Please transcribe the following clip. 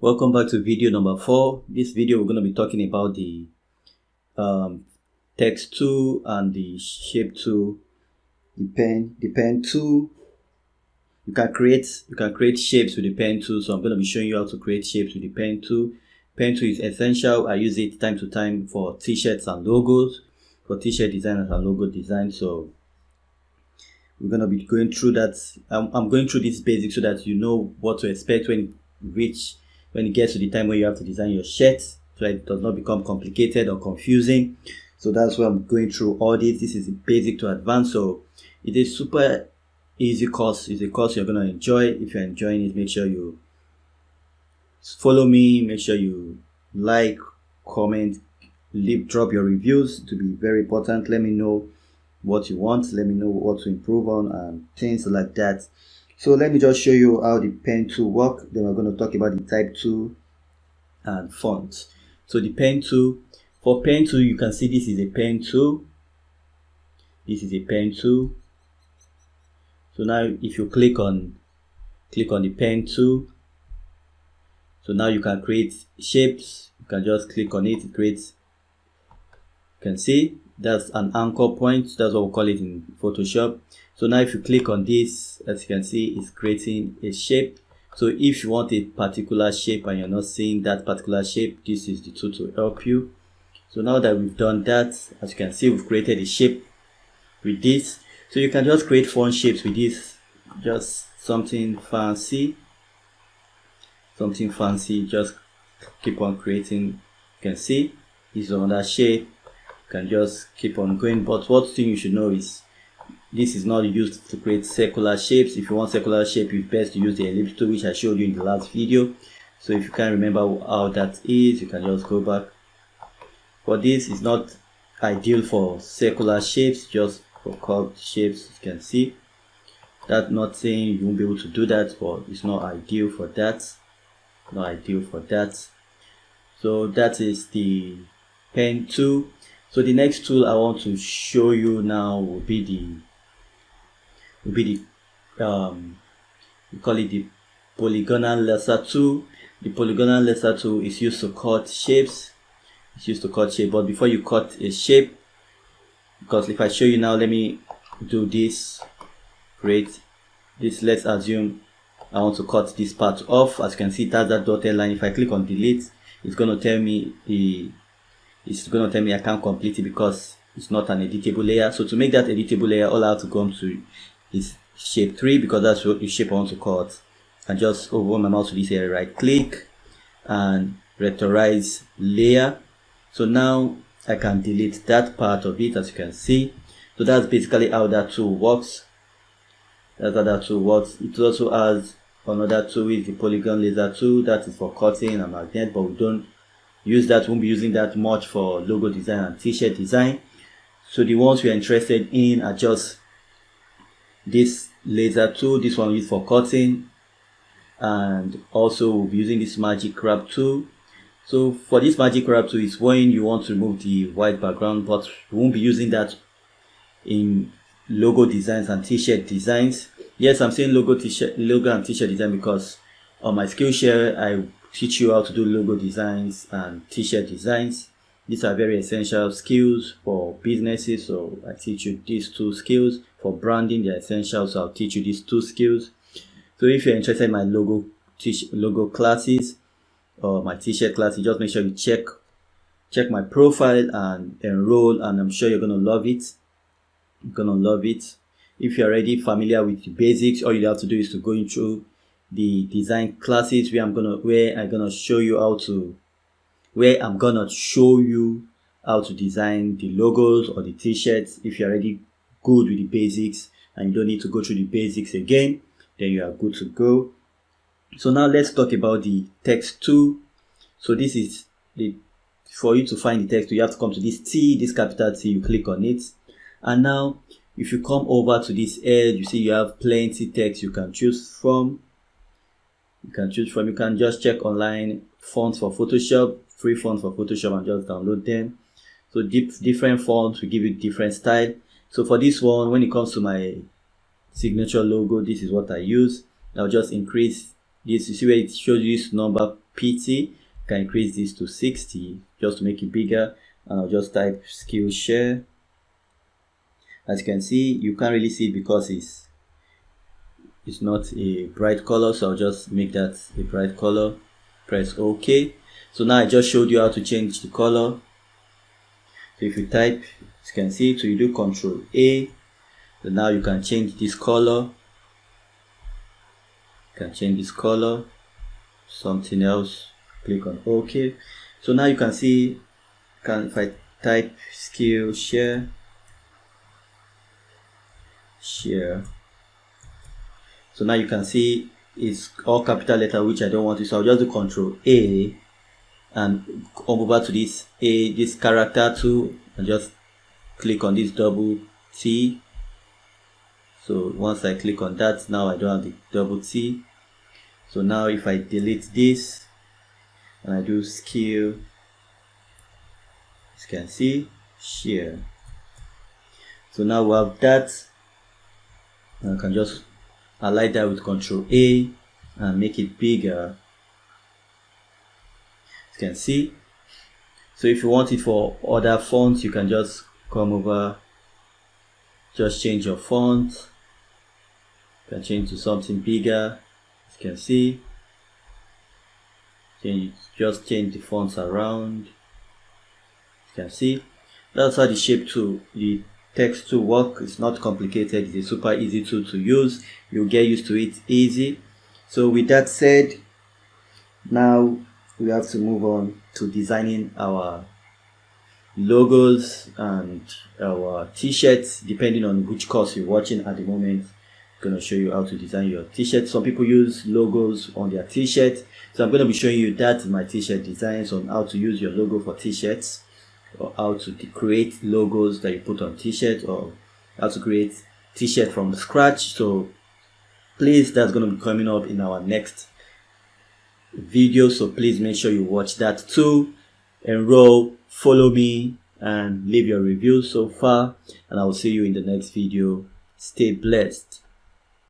Welcome back to video number 4. This video we're going to be talking about the text tool and the shape tool, the pen tool. You can create shapes with the pen tool. So I'm going to be showing you how to create shapes with the pen tool. Pen tool is essential. I use it time to time for t-shirts and logos, for t-shirt designers and logo design. So we're going to be going through that. I'm going through this basics so that you know what to expect when it gets to the time where you have to design your shirt, so that it does not become complicated or confusing. So that's why I'm going through all this. This is basic to advanced, so it is super easy course. It's a course you're going to enjoy. If you're enjoying it, make sure you follow me, make sure you like, comment, drop your reviews. To be very important. Let me know what you want, let me know what to improve on and things like that. So let me just show you how the pen tool works. Then we're going to talk about the type tool and fonts. So the pen tool, for pen tool, you can see this is a pen tool. This is a pen tool. So now if you click on the pen tool, so now you can create shapes. You can just click on it, it creates, you can see that's an anchor point. That's what we call it in Photoshop. So now if you click on this, as you can see, it's creating a shape. So if you want a particular shape and you're not seeing that particular shape, this is the tool to help you. So now that we've done that, as you can see, we've created a shape with this. So you can just create fun shapes with this, just something fancy, just keep on creating. You can see this is another shape. You can just keep on going, but one thing you should know is this is not used to create circular shapes. If you want circular shape, it's best to use the ellipse tool, which I showed you in the last video. So if you can't remember how that is, you can just go back. But this is not ideal for circular shapes, just for curved shapes. You can see that. Not saying you won't be able to do that, but it's not ideal for that. So that is the pen tool. So the next tool I want to show you now will be the we call it the polygonal laser tool. The polygonal laser tool is used to cut shapes. But before you cut a shape, because if I show you now, let me do this. Create this. Let's assume I want to cut this part off. As you can see, that's that dotted line. If I click on delete, it's going to tell me I can't complete it because it's not an editable layer. So to make that editable layer, all I have to come to is shape 3, because that's what the shape I want to cut. And just over my mouse to this area, right click and vectorize layer. So now I can delete that part of it, as you can see. So that's basically how that tool works. It also has another tool, is the polygon laser tool. That is for cutting and magnet, but we don't use that. Won't be using that much for logo design and t-shirt design. So the ones we are interested in are just this laser tool. This one is for cutting, and also we'll be using this magic wrap tool. So for this magic wrap tool is when you want to remove the white background, but we won't be using that in logo designs and t-shirt designs. Yes, I'm saying logo and t-shirt design because on my Skillshare I teach you how to do logo designs and t-shirt designs. These are very essential skills for businesses, so I teach you these 2 skills. For branding, they're essential, so I'll teach you these 2 skills. So if you're interested in my logo classes or my t-shirt classes, just make sure you check my profile and enroll, and I'm sure you're gonna love it. If you're already familiar with the basics, all you have to do is to go into the design classes where I'm gonna show you how to design the logos or the t-shirts. If you're already good with the basics and you don't need to go through the basics again, then you are good to go. So now let's talk about the text tool. So this is for you to find the text, you have to come to this capital T, you click on it, and now if you come over to this edge, you see you have plenty text you can choose from. You can just check online fonts for Photoshop, free fonts for Photoshop, and just download them. So different fonts will give you different style. So for this one, when it comes to my signature logo, this is what I use. I'll just increase this. You see where it shows you this number PT. You can increase this to 60 just to make it bigger, and I'll just type skill share. As you can see, you can't really see it because it's not a bright color, so I'll just make that a bright color. Press OK. So now I just showed you how to change the color. So if you type, as you can see, so you do Control A, so now you can change this color. You can change this color, something else, click on OK. So now you can see, if I type skill share, so now you can see it's all capital letter, which I don't want to, so I'll just do Control A and come over to this character tool and just click on this double T. So once I click on that, now I don't have the double T. So now if I delete this and I do skill, as you can see, share. So now we have that, and I can just align that with Control A and make it bigger, as you can see. So if you want it for other fonts, you can just come over, just change your font. You can change to something bigger, as you can see. Just change the fonts around, as you can see. That's how the shape tool, the text tool work. It's not complicated. It's a super easy tool to use. You'll get used to it easy. So with that said, now we have to move on to designing our logos and our t-shirts, depending on which course you're watching at the moment. I'm going to show you how to design your t-shirt. Some people use logos on their t-shirt, so I'm going to be showing you that in my t-shirt designs, on how to use your logo for t-shirts, or how to create logos that you put on t-shirts, or how to create t-shirt from scratch. So please, that's going to be coming up in our next video, so please make sure you watch that too. Enroll, follow me, and leave your review so far, and I will see you in the next video. Stay blessed.